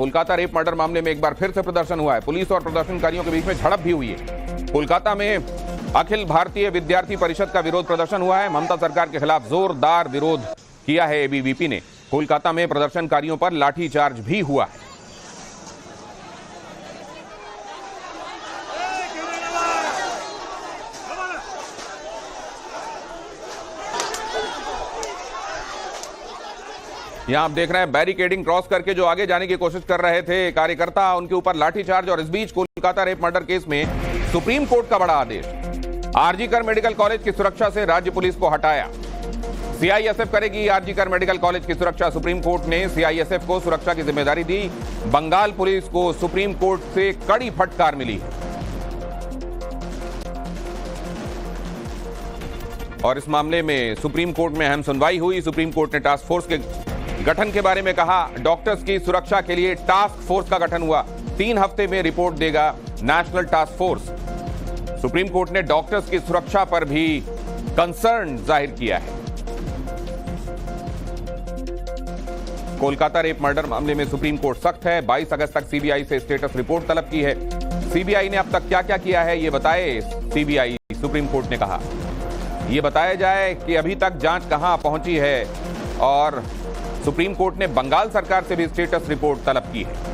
Kolkata rape murder मामले में एक बार फिर से प्रदर्शन हुआ है। पुलिस और प्रदर्शनकारियों के बीच में झड़प भी हुई है। कोलकाता में अखिल भारतीय विद्यार्थी परिषद का विरोध प्रदर्शन हुआ है। ममता सरकार के खिलाफ जोरदार विरोध किया है एबीवीपी ने। कोलकाता में प्रदर्शनकारियों पर लाठीचार्ज भी हुआ है। यहां आप देख रहे हैं बैरिकेडिंग क्रॉस करके जो आगे जाने की कोशिश कर रहे थे कार्यकर्ता, उनके ऊपर लाठीचार्ज। और इस बीच कोलकाता रेप मर्डर केस में सुप्रीम कोर्ट का बड़ा आदेश। आरजी कर मेडिकल कॉलेज की सुरक्षा से राज्य पुलिस को हटाया। सीआईएसएफ करेगी आरजी कर मेडिकल कॉलेज की सुरक्षा। सुप्रीम कोर्ट ने सीआईएसएफ को सुरक्षा की जिम्मेदारी दी। बंगाल पुलिस को सुप्रीम कोर्ट से कड़ी फटकार मिली। और इस मामले में सुप्रीम कोर्ट में अहम सुनवाई हुई। सुप्रीम कोर्ट ने टास्क फोर्स के गठन के बारे में कहा। डॉक्टर्स की सुरक्षा के लिए टास्क फोर्स का गठन हुआ। 3 हफ्ते में रिपोर्ट देगा national task force. Supreme court ने डॉक्टर्स की सुरक्षा पर भी कंसर्न जाहिर किया है। कोलकाता रेप मर्डर मामले में सुप्रीम कोर्ट सख्त है। 22 अगस्त तक सीबीआई से स्टेटस रिपोर्ट तलब की है। सीबीआई ने अब तक क्या क्या किया है ये बताए सीबीआई। सुप्रीम कोर्ट ने कहा ये बताया जाए कि अभी तक जांच कहां पहुंची है। और सुप्रीम कोर्ट ने बंगाल सरकार से भी स्टेटस रिपोर्ट तलब की है।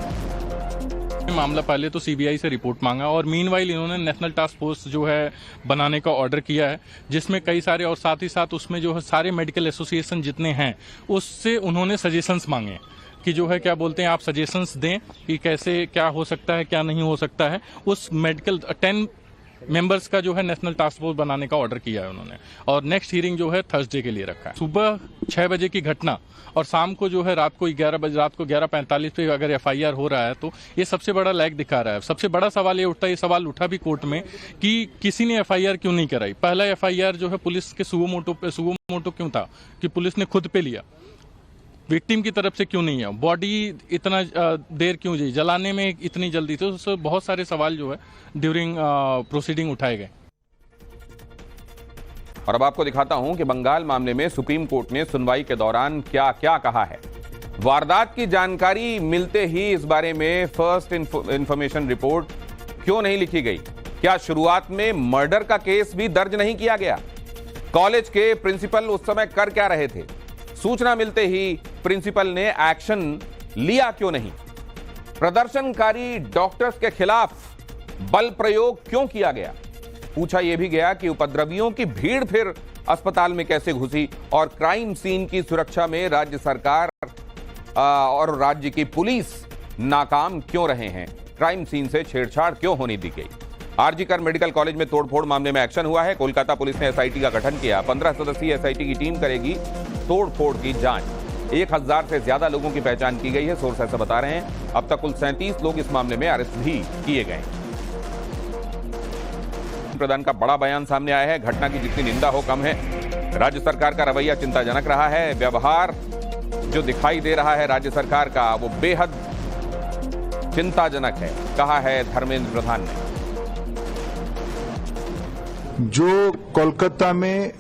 मामला पहले तो सीबीआई से रिपोर्ट मांगा और मीनवाइल इन्होंने नेशनल टास्क फोर्स जो है बनाने का ऑर्डर किया है, जिसमें कई सारे और साथ ही साथ उसमें जो है सारे मेडिकल एसोसिएशन जितने हैं उससे उन्होंने सजेशंस मांगे कि जो है क्या बोलते हैं आप सजेशंस दें कि कैसे क्या हो सकता है क्या नहीं हो सकता है। उस मेडिकल 10 मेंबर्स का जो है नेशनल टास्क फोर्स बनाने का ऑर्डर किया है उन्होंने। और नेक्स्ट हियरिंग जो है थर्सडे के लिए रखा है। सुबह 6 बजे की घटना और शाम को जो है रात को 11:45 पे अगर एफआईआर हो रहा है तो ये सबसे बड़ा लैग दिखा रहा है। सबसे बड़ा सवाल ये उठता है, ये सवाल उठा भी कोर्ट में कि किसी ने एफआईआर क्यों नहीं कराई। पहला एफआईआर जो है पुलिस के सुओ मोटो क्यों था कि पुलिस ने खुद पे लिया, विक्टिम की तरफ से क्यों नहीं है। बॉडी इतना देर क्यों जी जलाने में इतनी जल्दी थी। तो बहुत सारे सवाल जो है ड्यूरिंग प्रोसीडिंग उठाए गए। और अब आपको दिखाता हूं कि बंगाल मामले में सुप्रीम कोर्ट ने सुनवाई के दौरान क्या क्या कहा है। वारदात की जानकारी मिलते ही इस बारे में फर्स्ट इंफॉर्मेशन रिपोर्ट क्यों नहीं लिखी गई? क्या शुरुआत में मर्डर का केस भी दर्ज नहीं किया गया? कॉलेज के प्रिंसिपल उस समय कर क्या रहे थे? सूचना मिलते ही प्रिंसिपल ने एक्शन लिया क्यों नहीं? प्रदर्शनकारी डॉक्टर्स के खिलाफ बल प्रयोग क्यों किया गया? पूछा यह भी गया कि उपद्रवियों की भीड़ फिर अस्पताल में कैसे घुसी? और क्राइम सीन की सुरक्षा में राज्य सरकार और राज्य की पुलिस नाकाम क्यों रहे हैं? क्राइम सीन से छेड़छाड़ क्यों होने दी गई? आरजी कर मेडिकल कॉलेज में तोड़फोड़ मामले में एक्शन हुआ है। कोलकाता पुलिस ने एसआईटी का गठन किया। 15 सदस्यीय एसआईटी की टीम करेगी तोड़फोड़ की जांच। 1000 से ज्यादा लोगों की पहचान की गई है, सोर्स ऐसा बता रहे हैं। अब तक कुल 37 लोग इस मामले में अरेस्ट भी किए गए। प्रधान का बड़ा बयान सामने आया है। घटना की जितनी निंदा हो कम है। राज्य सरकार का रवैया चिंताजनक रहा है। व्यवहार जो दिखाई दे रहा है राज्य सरकार का वो बेहद चिंताजनक है, कहा है धर्मेंद्र प्रधान ने। जो कोलकाता में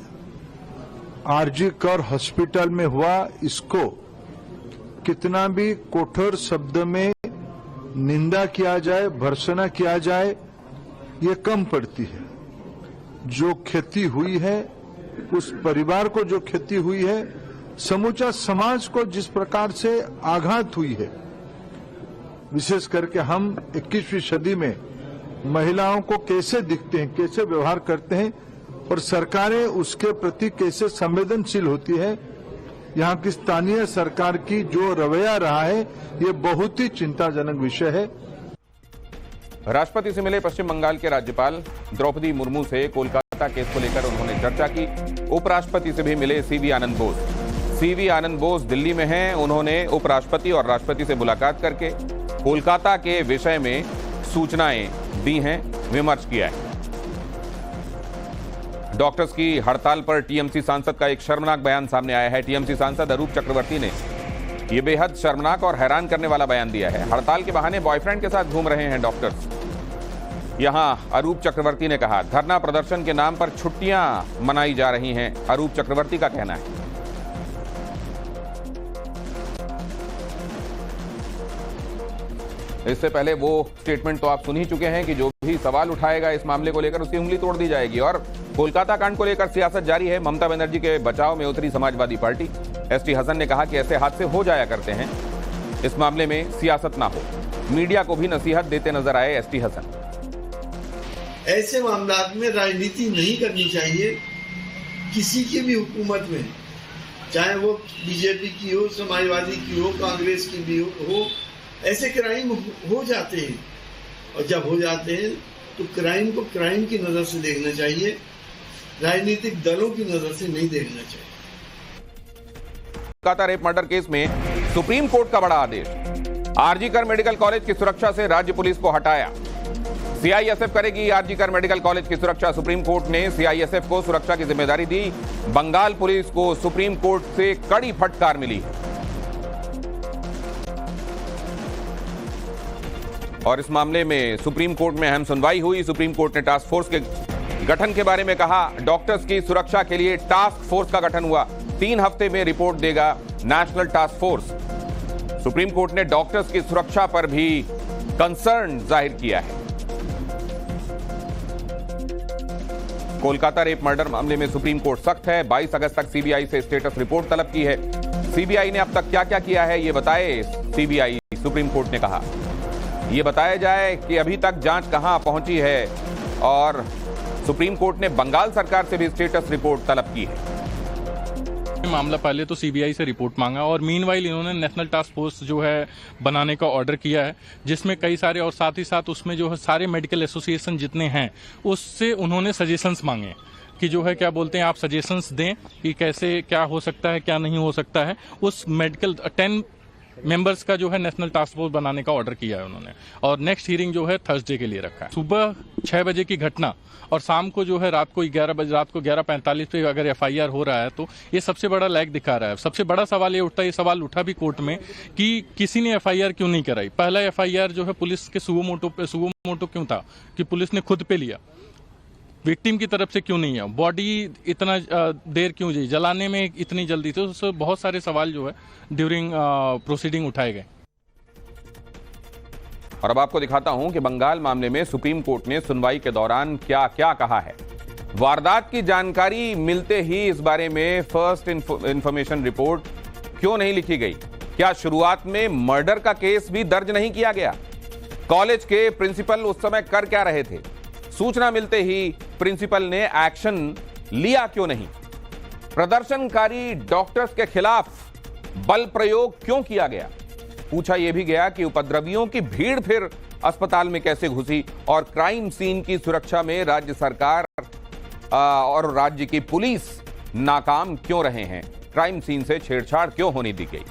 आरजी कर हॉस्पिटल में हुआ, इसको कितना भी कठोर शब्द में निंदा किया जाए, भर्त्सना किया जाए, ये कम पड़ती है। जो क्षति हुई है, उस परिवार को जो क्षति हुई है, समूचा समाज को जिस प्रकार से आघात हुई है, विशेष करके हम 21वीं सदी में महिलाओं को कैसे दिखते हैं, कैसे व्यवहार करते हैं और सरकारें उसके प्रति कैसे संवेदनशील होती है, यहाँ की स्थानीय सरकार की जो रवैया रहा है, ये बहुत ही चिंताजनक विषय है। राष्ट्रपति से मिले पश्चिम बंगाल के राज्यपाल द्रौपदी मुर्मू से कोलकाता केस को लेकर उन्होंने चर्चा की। उपराष्ट्रपति से भी मिले सीवी आनंद बोस। सीवी आनंद बोस दिल्ली में हैं। उन्होंने उपराष्ट्रपति और राष्ट्रपति से मुलाकात करके कोलकाता के विषय में सूचनाएं दी हैं, विमर्श किया है। डॉक्टर्स की हड़ताल पर टीएमसी सांसद का एक शर्मनाक बयान सामने आया है। टीएमसी सांसद अरूप चक्रवर्ती ने यह बेहद शर्मनाक और हैरान करने वाला बयान दिया है। हड़ताल के बहाने बॉयफ्रेंड के साथ घूम रहे हैं डॉक्टर्स। यहां अरूप चक्रवर्ती ने कहा, धरना प्रदर्शन के नाम पर छुट्टियां मनाई जा रही हैं, अरूप चक्रवर्ती का कहना है। इससे पहले वो स्टेटमेंट तो आप सुन ही चुके हैं कि जो भी सवाल उठाएगा इस मामले को लेकर उसकी उंगली तोड़ दी जाएगी। और कोलकाता कांड को लेकर सियासत जारी है। ममता बनर्जी के बचाव में उतरी समाजवादी पार्टी। एसटी हसन ने कहा कि ऐसे हादसे हो जाया करते हैं, इस मामले में सियासत ना हो। मीडिया को भी नसीहत देते नजर आए एसटी हसन। ऐसे मामलात में राजनीति नहीं करनी चाहिए किसी की भी हुकूमत में, चाहे वो बीजेपी की हो, समाजवादी की हो, कांग्रेस की भी हो। ऐसे क्राइम हो जाते हैं और जब हो जाते हैं तो क्राइम को क्राइम की नजर से देखना चाहिए, राजनीतिक दलों की नजर से नहीं देखना चाहिए। कोलकाता रेप मर्डर केस में सुप्रीम कोर्ट का बड़ा आदेश। आरजी कर मेडिकल कॉलेज की सुरक्षा से राज्य पुलिस को हटाया। सीआईएसएफ करेगी आरजी कर मेडिकल कॉलेज की सुरक्षा। सुप्रीम कोर्ट ने सीआईएसएफ को सुरक्षा की जिम्मेदारी दी। बंगाल पुलिस को सुप्रीम कोर्ट से कड़ी फटकार मिली। और इस मामले में सुप्रीम कोर्ट में अहम सुनवाई हुई। सुप्रीम कोर्ट ने टास्क फोर्स के गठन के बारे में कहा। डॉक्टर्स की सुरक्षा के लिए टास्क फोर्स का गठन हुआ। 3 हफ्ते में रिपोर्ट देगा national task force. Supreme court ने डॉक्टर्स की सुरक्षा पर भी कंसर्न जाहिर किया है। कोलकाता रेप मर्डर मामले में सुप्रीम कोर्ट सख्त है। 22 अगस्त तक सीबीआई से स्टेटस रिपोर्ट तलब की है। सीबीआई ने अब तक क्या क्या किया है ये बताए सीबीआई। सुप्रीम कोर्ट ने कहा ये बताया जाए कि अभी तक जांच कहां पहुंची है। और सुप्रीम कोर्ट ने बंगाल सरकार से भी स्टेटस रिपोर्ट तलब की है। मामला पहले तो सीबीआई से रिपोर्ट मांगा और मीनवाइल इन्होंने नेशनल टास्क फोर्स जो है बनाने का ऑर्डर किया है, जिसमें कई सारे और साथ ही साथ उसमें जो है सारे मेडिकल एसोसिएशन जितने हैं उससे उन्होंने सजेशंस मांगे कि जो है क्या बोलते हैं आप सजेशंस दें कि कैसे क्या हो सकता है क्या नहीं हो सकता है। उस मेडिकल 10 मेंबर्स का जो है नेशनल टास्क फोर्स बनाने का ऑर्डर किया है उन्होंने। और नेक्स्ट हियरिंग जो है थर्सडे के लिए रखा है। सुबह 6 बजे की घटना और शाम को जो है रात को 11:45 पे अगर एफआईआर हो रहा है तो ये सबसे बड़ा लैग दिखा रहा है। सबसे बड़ा सवाल ये उठता है, ये सवाल उठा भी कोर्ट में कि किसी ने एफआईआर क्यों नहीं कराई। पहला एफआईआर जो है पुलिस के सुओ मोटो क्यों था कि पुलिस ने खुद पे लिया, विक्टिम की तरफ से क्यों नहीं है। बॉडी इतना देर क्यों जी जलाने में इतनी जल्दी, तो उससे बहुत सारे सवाल जो है ड्यूरिंग प्रोसीडिंग उठाए गए। और अब आपको दिखाता हूं कि बंगाल मामले में सुप्रीम कोर्ट ने सुनवाई के दौरान क्या क्या कहा है। वारदात की जानकारी मिलते ही इस बारे में फर्स्ट इंफॉर्मेशन रिपोर्ट क्यों नहीं लिखी गई? क्या शुरुआत में मर्डर का केस भी दर्ज नहीं किया गया? कॉलेज के प्रिंसिपल उस समय कर क्या रहे थे? सूचना मिलते ही प्रिंसिपल ने एक्शन लिया क्यों नहीं? प्रदर्शनकारी डॉक्टर्स के खिलाफ बल प्रयोग क्यों किया गया? पूछा यह भी गया कि उपद्रवियों की भीड़ फिर अस्पताल में कैसे घुसी और क्राइम सीन की सुरक्षा में राज्य सरकार और राज्य की पुलिस नाकाम क्यों रहे हैं? क्राइम सीन से छेड़छाड़ क्यों होने दी गई?